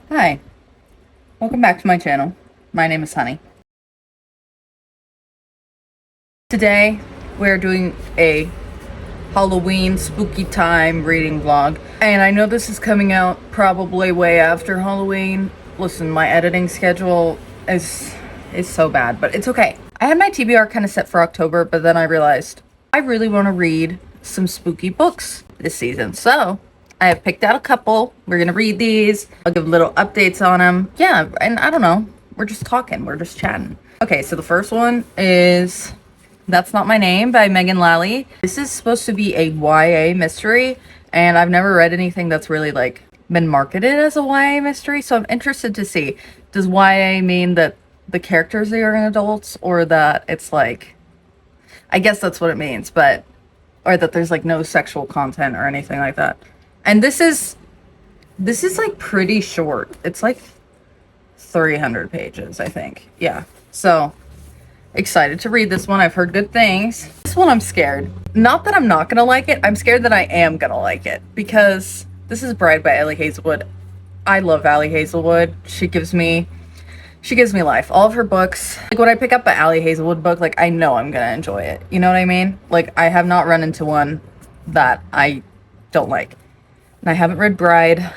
Hi, welcome back to my channel. My name is Honey. Today we're doing a Halloween spooky time reading vlog. And I know this is coming out probably way after Halloween. Listen, my editing schedule is so bad, but it's okay. I had my TBR kind of set for October, but then I realized I really want to read some spooky books this season. So I have picked out a couple. We're gonna read these. I'll give little updates on them. Yeah, and I don't know. We're just talking. We're just chatting. Okay, so the first one is That's Not My Name by Megan Lally. This is supposed to be a YA mystery, and I've never read anything that's really like been marketed as a YA mystery, so I'm interested to see, does YA mean that the characters are young adults, or that it's like, I guess that's what it means, but or that there's like no sexual content or anything like that. And this is like pretty short. It's like 300 pages, I think. Yeah. So excited to read this one. I've heard good things. This one I'm scared. Not that I'm not gonna like it. I'm scared that I am gonna like it, because this is Bride by Ellie Hazelwood. I love Allie Hazelwood. She gives me life. All of her books, like when I pick up an Allie Hazelwood book, like I know I'm gonna enjoy it. You know what I mean? Like I have not run into one that I don't like. And I haven't read Bride,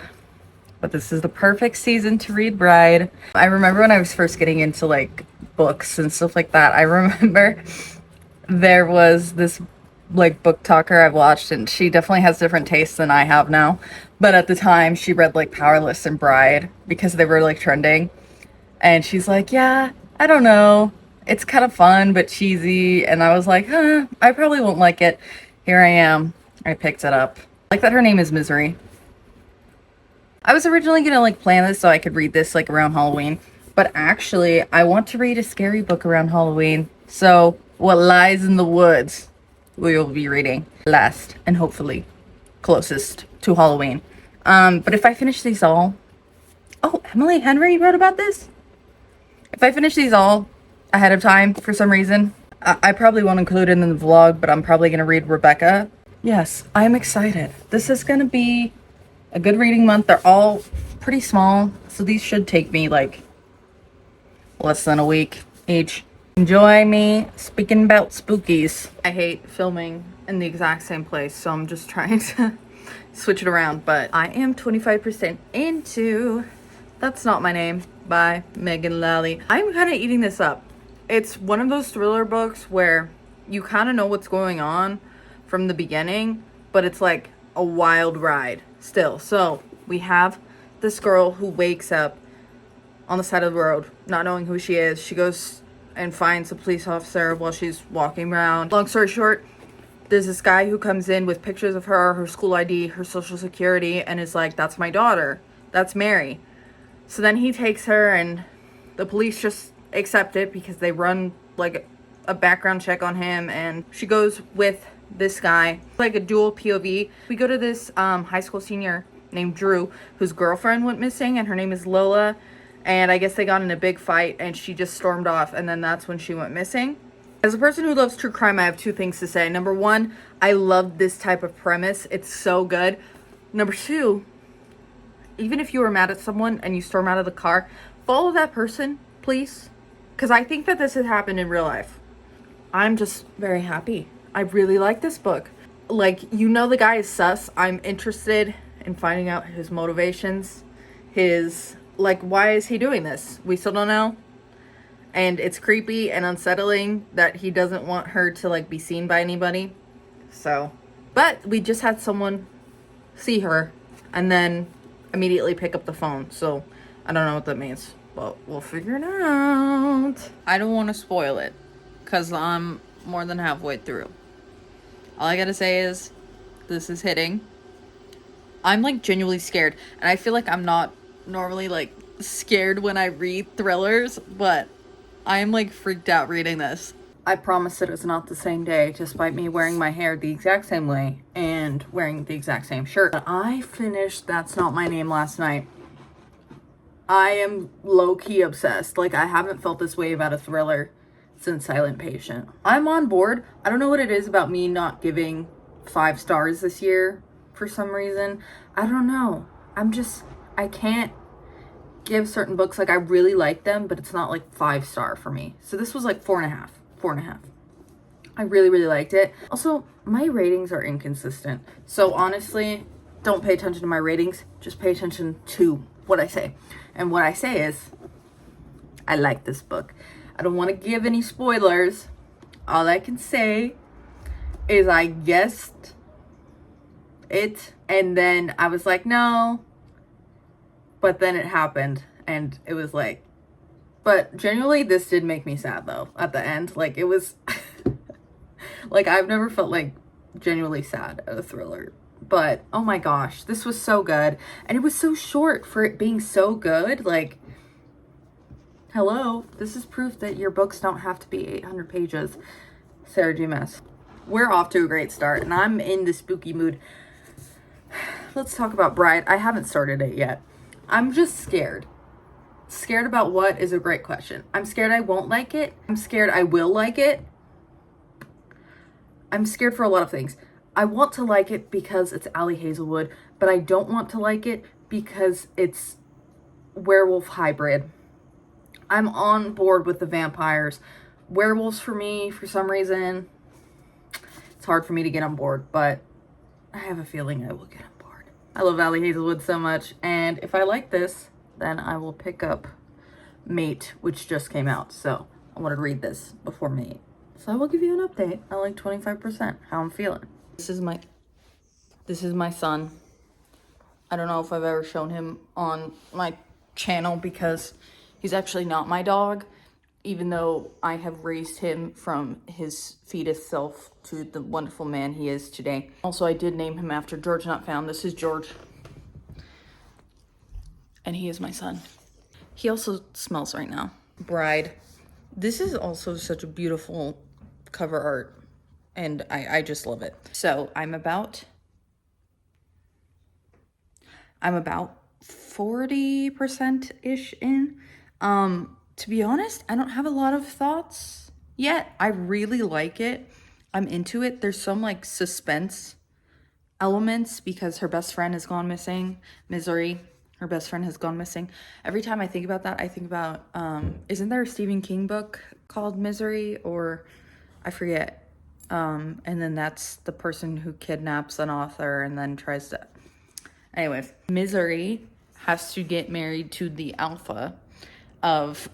but this is the perfect season to read Bride. I remember when I was first getting into like books and stuff like that, I remember there was this like book talker I've watched, and she definitely has different tastes than I have now. But at the time, she read like Powerless and Bride because they were like trending. And she's like, yeah, I don't know. It's kind of fun, but cheesy. And I was like, I probably won't like it. Here I am. I picked it up. I like that her name is Misery. I was originally gonna like plan this so I could read this like around Halloween, but actually I want to read a scary book around Halloween. So What Lies in the Woods we will be reading last and hopefully closest to Halloween. But if I finish these all, oh, Emily Henry wrote about this. If I finish these all ahead of time for some reason, I probably won't include it in the vlog, but I'm probably gonna read Rebecca. Yes, I'm excited. This is gonna be a good reading month. They're all pretty small, so these should take me like less than a week each. Enjoy me speaking about spookies. I hate filming in the exact same place, so I'm just trying to switch it around, but I am 25% into That's Not My Name by Megan Lally. I'm kind of eating this up. It's one of those thriller books where you kind of know what's going on from the beginning, but it's like a wild ride still. So we have this girl who wakes up on the side of the road, not knowing who she is. She goes and finds a police officer while she's walking around. Long story short, there's this guy who comes in with pictures of her school ID, her social security, and is like, that's my daughter. That's Mary. So then he takes her, and the police just accept it because they run like a background check on him, and she goes with this guy, like a dual POV. We go to this high school senior named Drew, whose girlfriend went missing, and her name is Lola, and I guess they got in a big fight and she just stormed off, and then that's when she went missing. As a person who loves true crime, I have two things to say. Number one, I love this type of premise. It's so good. Number two, even if you are mad at someone and you storm out of the car, follow that person, please. Because I think that this has happened in real life. I'm just very happy. I really like this book. Like, you know, the guy is sus. I'm interested in finding out his motivations. Like, why is he doing this? We still don't know. And it's creepy and unsettling that he doesn't want her to, like, be seen by anybody. So, but we just had someone see her and then immediately pick up the phone. So, I don't know what that means, but we'll figure it out. I don't want to spoil it because I'm more than halfway through. All I gotta say is this is hitting. I'm, like, genuinely scared. And I feel like I'm not normally, like, scared when I read thrillers, but I'm like freaked out reading this. I promise it is not the same day, despite me wearing my hair the exact same way and wearing the exact same shirt. I finished That's Not My Name last night. I am low-key obsessed. Like, I haven't felt this way about a thriller since Silent Patient. I'm on board. I don't know what it is about me not giving 5 stars this year for some reason. I don't know. I can't give certain books, like I really like them, but it's not like 5-star for me. So this was like 4.5, 4.5. I really, really liked it. Also, my ratings are inconsistent. So honestly, don't pay attention to my ratings. Just pay attention to what I say. And what I say is, I like this book. I don't want to give any spoilers. All I can say is I guessed it. And then I was like, no. But then it happened. And it was like, but genuinely, this did make me sad though at the end. Like it was... Like, I've never felt, like, genuinely sad at a thriller. But, oh my gosh, this was so good. And it was so short for it being so good. Like, hello, this is proof that your books don't have to be 800 pages. Sarah Dumas. We're off to a great start, and I'm in the spooky mood. Let's talk about Bride. I haven't started it yet. I'm just scared. Scared about what is a great question. I'm scared I won't like it. I'm scared I will like it. I'm scared for a lot of things. I want to like it because it's Ali Hazelwood, but I don't want to like it because it's werewolf hybrid. I'm on board with the vampires. Werewolves for me, for some reason, it's hard for me to get on board, but I have a feeling I will get on board. I love Ali Hazelwood so much, and if I like this, then I will pick up Mate, which just came out, so I wanted to read this before Mate. So I will give you an update at like 25%, how I'm feeling. This is my son. I don't know if I've ever shown him on my channel because he's actually not my dog, even though I have raised him from his fetus self to the wonderful man he is today. Also, I did name him after George Not Found. This is George. And he is my son. He also smells right now. Bride. This is also such a beautiful cover art, and I just love it. So I'm about 40%-ish in. To be honest, I don't have a lot of thoughts yet. I really like it. I'm into it. There's some like suspense elements because her best friend has gone missing. Misery, her best friend has gone missing. Every time I think about that, I think about, isn't there a Stephen King book called Misery, or I forget. And then that's the person who kidnaps an author and then tries to, anyways, Misery has to get married to the alpha of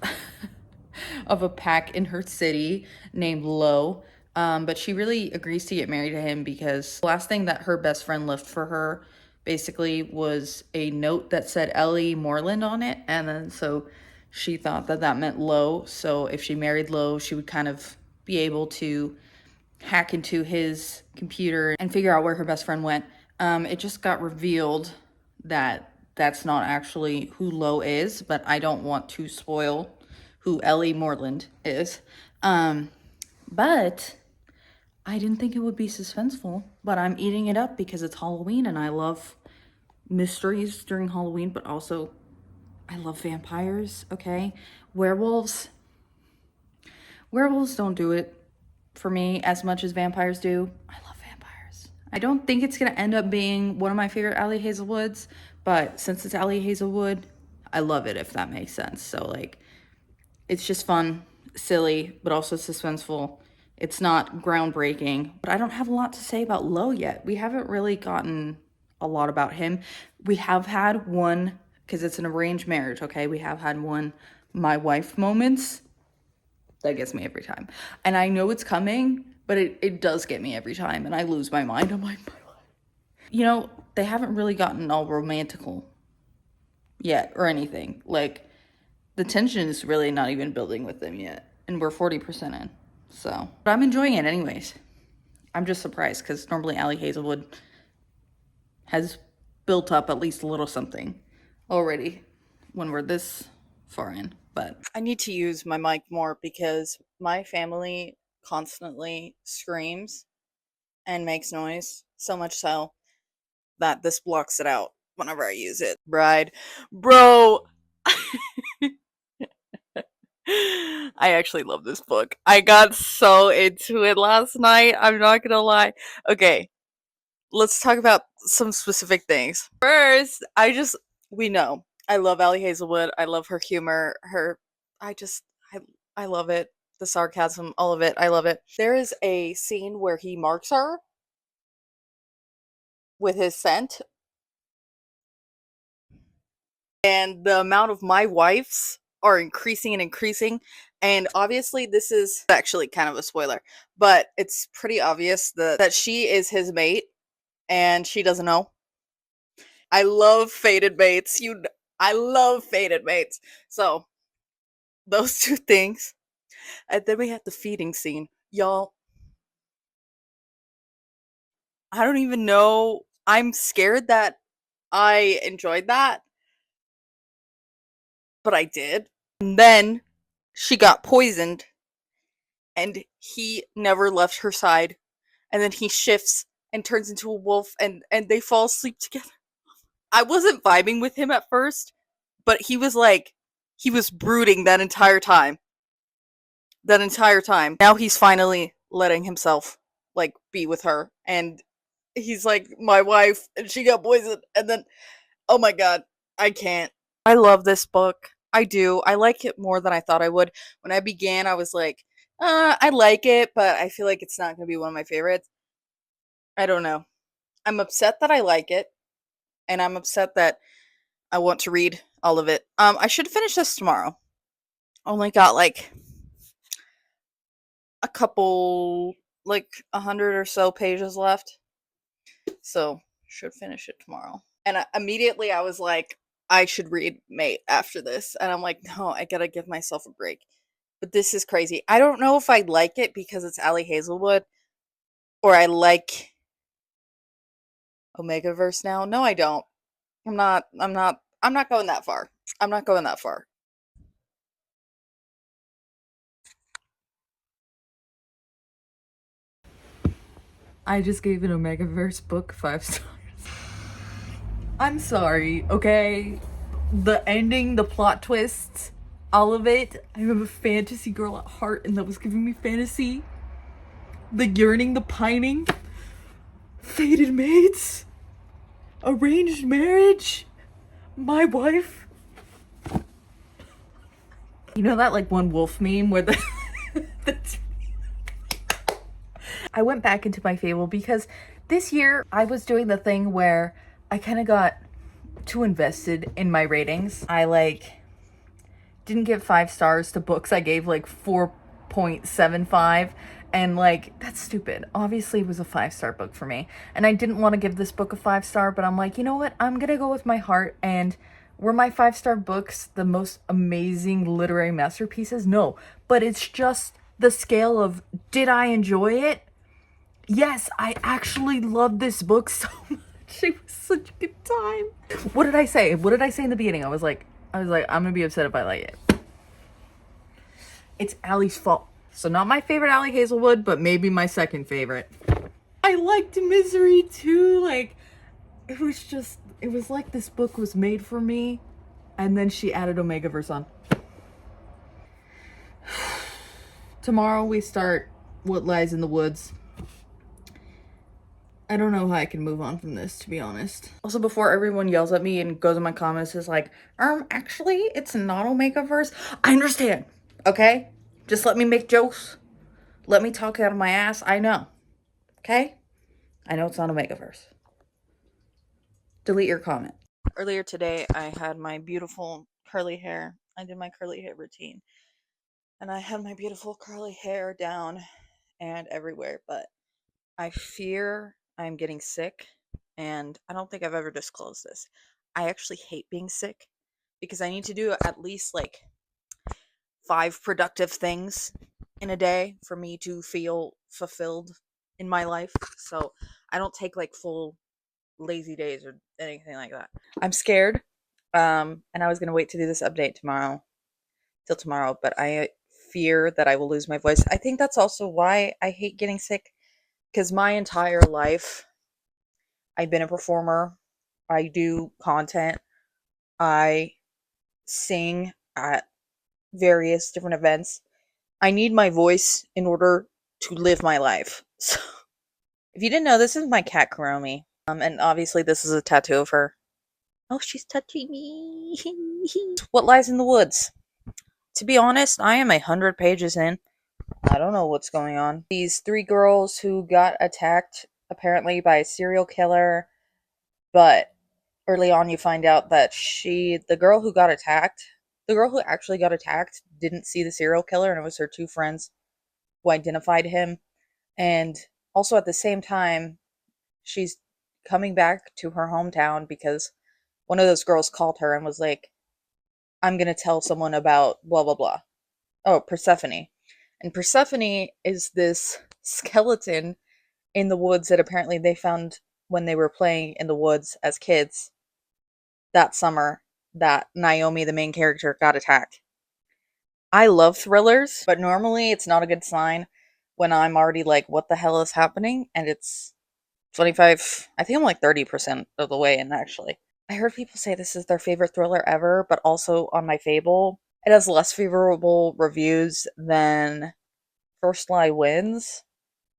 of a pack in her city named Lo. But she really agrees to get married to him because the last thing that her best friend left for her basically was a note that said Ellie Moreland on it. And then so she thought that that meant Lo. So if she married Lo, she would kind of be able to hack into his computer and figure out where her best friend went. It just got revealed that that's not actually who Lo is, but I don't want to spoil who Ellie Moreland is. But I didn't think it would be suspenseful, but I'm eating it up because it's Halloween and I love mysteries during Halloween, but also I love vampires, okay? Werewolves don't do it for me as much as vampires do. I love vampires. I don't think it's gonna end up being one of my favorite Ali Hazelwoods, but since it's Ali Hazelwood, I love it, if that makes sense. So like, it's just fun, silly, but also suspenseful. It's not groundbreaking, but I don't have a lot to say about Lo yet. We haven't really gotten a lot about him. We have had one, because it's an arranged marriage, okay? We have had one my wife moments. That gets me every time. And I know it's coming, but it does get me every time, and I lose my mind. I'm like, you know, they haven't really gotten all romantical yet or anything. Like, the tension is really not even building with them yet, and we're 40% in. So, but I'm enjoying it anyways. I'm just surprised because normally Ali Hazelwood has built up at least a little something already when we're this far in. But I need to use my mic more because my family constantly screams and makes noise, so much so that this blocks it out whenever I use it. Bride. Bro! I actually love this book. I got so into it last night. I'm not gonna lie. Okay, let's talk about some specific things. First, we know I love Allie Hazelwood. I love her humor. I just, I, I love it. The sarcasm, all of it. I love it. There is a scene where he marks her with his scent, and the amount of my wifes are increasing and increasing. And obviously, this is actually kind of a spoiler, but it's pretty obvious that she is his mate, and she doesn't know. I love fated mates. I love fated mates. So those two things, and then we had the feeding scene, y'all. I don't even know. I'm scared that I enjoyed that, but I did. And then she got poisoned, and he never left her side. And then he shifts and turns into a wolf, and they fall asleep together. I wasn't vibing with him at first, but he was brooding that entire time. That entire time. Now he's finally letting himself like be with her, and he's like, my wife, and she got poisoned, and then, oh my god, I can't. I love this book. I do. I like it more than I thought I would. When I began, I was like, I like it, but I feel like it's not going to be one of my favorites. I don't know. I'm upset that I like it, and I'm upset that I want to read all of it. I should finish this tomorrow. Only got like a couple, like 100 or so pages left, so should finish it tomorrow. And immediately I was like, I should read Mate after this, and I'm like, no, I gotta give myself a break. But this is crazy. I don't know if I like it because it's Allie Hazelwood, or I like Omegaverse now. No, I don't. I'm not going that far. I'm not going that far. I just gave an Omegaverse book 5 stars. I'm sorry, okay? The ending, the plot twists, all of it. I'm a fantasy girl at heart, and that was giving me fantasy. The yearning, the pining, fated mates, arranged marriage, my wife. You know that like one wolf meme where the that's I went back into my Fable because this year I was doing the thing where I kind of got too invested in my ratings. I like didn't give 5 stars to books. I gave like 4.75, and like that's stupid. Obviously it was a 5-star book for me, and I didn't want to give this book a 5-star, but I'm like, you know what? I'm going to go with my heart. And were my 5-star books the most amazing literary masterpieces? No, but it's just the scale of, did I enjoy it? Yes, I actually loved this book so much. It was such a good time. What did I say? What did I say in the beginning? I was like, I'm gonna be upset if I like it. It's Allie's fault. So not my favorite Allie Hazelwood, but maybe my second favorite. I liked Misery too. Like, it was like this book was made for me, and then she added Omegaverse on. Tomorrow we start What Lies in the Woods. I don't know how I can move on from this, to be honest. Also, before everyone yells at me and goes in my comments is like, actually, it's not Omegaverse. I understand, okay? Just let me make jokes. Let me talk out of my ass. I know, okay? I know it's not Omegaverse. Delete your comment. Earlier today, I had my beautiful curly hair. I did my curly hair routine. And I had my beautiful curly hair down and everywhere, but I fear I'm getting sick, and I don't think I've ever disclosed this. I actually hate being sick because I need to do at least like 5 productive things in a day for me to feel fulfilled in my life. So I don't take like full lazy days or anything like that. I'm scared. And I was gonna wait to do this update till tomorrow, but I fear that I will lose my voice. I think that's also why I hate getting sick, because my entire life I've been a performer. I do content. I sing at various different events. I need my voice in order to live my life. So, if you didn't know, this is my cat Kuromi. And obviously this is a tattoo of her. Oh, she's touching me. What Lies in the Woods. To be honest, I am 100 pages in. I don't know what's going on. These three girls who got attacked apparently by a serial killer, but early on you find out that the girl who got attacked, the girl who actually got attacked didn't see the serial killer, and it was her two friends who identified him. And also at the same time, she's coming back to her hometown because one of those girls called her and was like, I'm going to tell someone about blah, blah, blah. Oh, Persephone. And Persephone is this skeleton in the woods that apparently they found when they were playing in the woods as kids that summer that Naomi, the main character, got attacked. I love thrillers, but normally it's not a good sign when I'm already like, what the hell is happening? And it's 25, I think I'm like 30% of the way in actually. I heard people say this is their favorite thriller ever, but also on my Fable, it has less favorable reviews than First Lie Wins.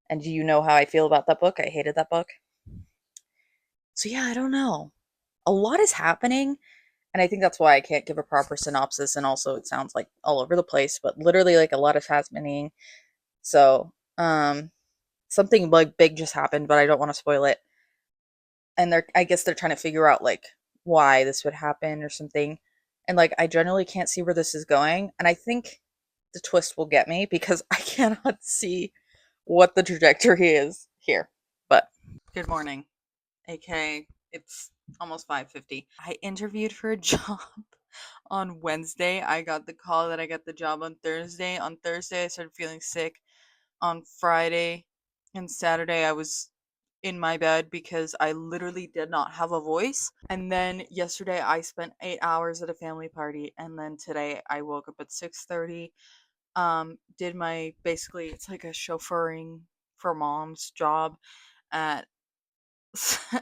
And do you know how I feel about that book? I hated that book. So yeah, I don't know. A lot is happening, and I think that's why I can't give a proper synopsis, and also it sounds like all over the place, but literally like a lot is happening. So, something like big just happened, but I don't want to spoil it. And I guess they're trying to figure out like why this would happen or something. And like I generally can't see where this is going, and I think the twist will get me because I cannot see what the trajectory is here. But good morning, aka it's almost 5:50. I interviewed for a job on Wednesday. I got the call that I got the job on Thursday. On Thursday I started feeling sick. On Friday and Saturday I was in my bed because I literally did not have a voice. And then yesterday I spent 8 hours at a family party, and then today I woke up at 6:30. Did my basically it's like a chauffeuring for mom's job at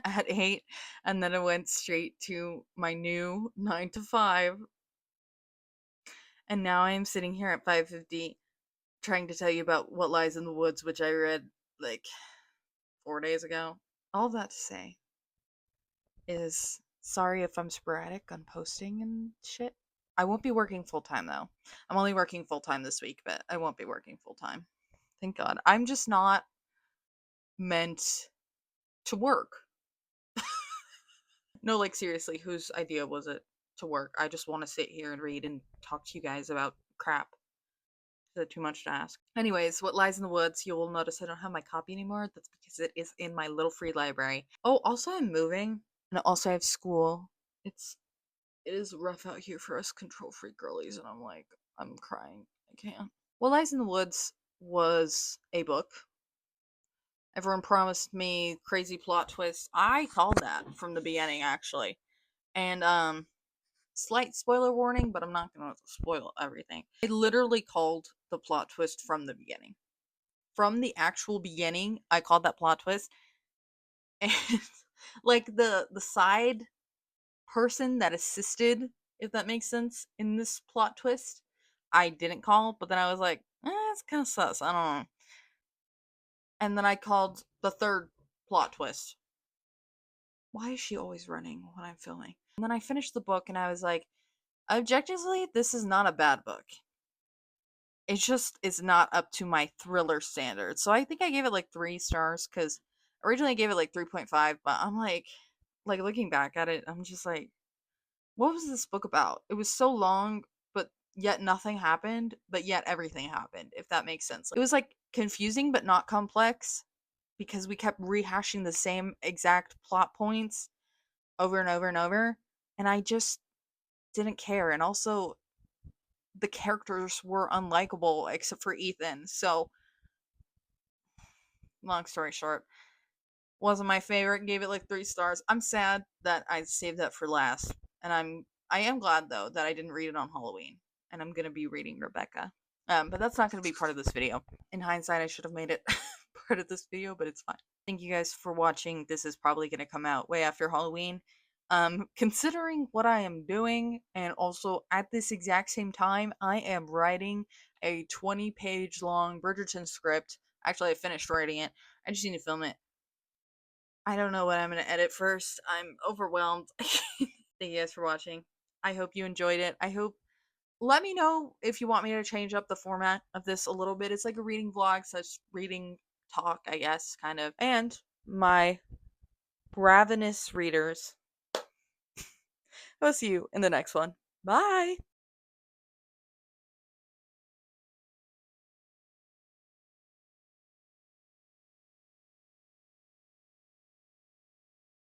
at 8, and then I went straight to my new 9 to 5, and now I am sitting here at 5:50 trying to tell you about What Lies in the Woods, which I read like 4 days ago. All that to say is sorry if I'm sporadic on posting and shit. I won't be working full time though. I'm only working full time this week, but I won't be working full time. Thank God. I'm just not meant to work. No, like seriously, whose idea was it to work? I just want to sit here and read and talk to you guys about crap. Is that too much to ask? Anyways, What Lies in the Woods, you will notice I don't have my copy anymore. That's because it is in my little free library. Oh, also I'm moving, and also I have school. It is rough out here for us control freak girlies, and I'm crying. I can't. What Lies in the Woods was a book. Everyone promised me crazy plot twist. I called that from the beginning, actually. And slight spoiler warning, but I'm not gonna spoil everything. I literally called the plot twist from the beginning. From the actual beginning, I called that plot twist. And like the side person that assisted, if that makes sense, in this plot twist, I didn't call, but then I was like, it's kind of sus. I don't know. And then I called the third plot twist. Why is she always running when I'm filming? And then I finished the book and I was like, objectively, this is not a bad book. It just is not up to my thriller standards. So I think I gave it like 3 stars because originally I gave it like 3.5, but I'm like looking back at it, I'm just like, what was this book about? It was so long, but yet nothing happened, but yet everything happened, if that makes sense. It was like confusing but not complex because we kept rehashing the same exact plot points over and over and over, and I just didn't care. And also, the characters were unlikable except for Ethan. So, long story short, wasn't my favorite. Gave it like 3 stars. I'm sad that I saved that for last, and I am glad though that I didn't read it on Halloween, and I'm gonna be reading Rebecca. But that's not gonna be part of this video. In hindsight, I should have made it part of this video, but it's fine. Thank you guys for watching. This is probably gonna come out way after Halloween. Considering what I am doing, and also at this exact same time, I am writing a 20-page long Bridgerton script. Actually, I finished writing it. I just need to film it. I don't know what I'm gonna edit first. I'm overwhelmed. Thank you guys for watching. I hope you enjoyed it. Let me know if you want me to change up the format of this a little bit. It's like a reading vlog, such reading talk, I guess, kind of. And my ravenous readers, I'll see you in the next one. Bye.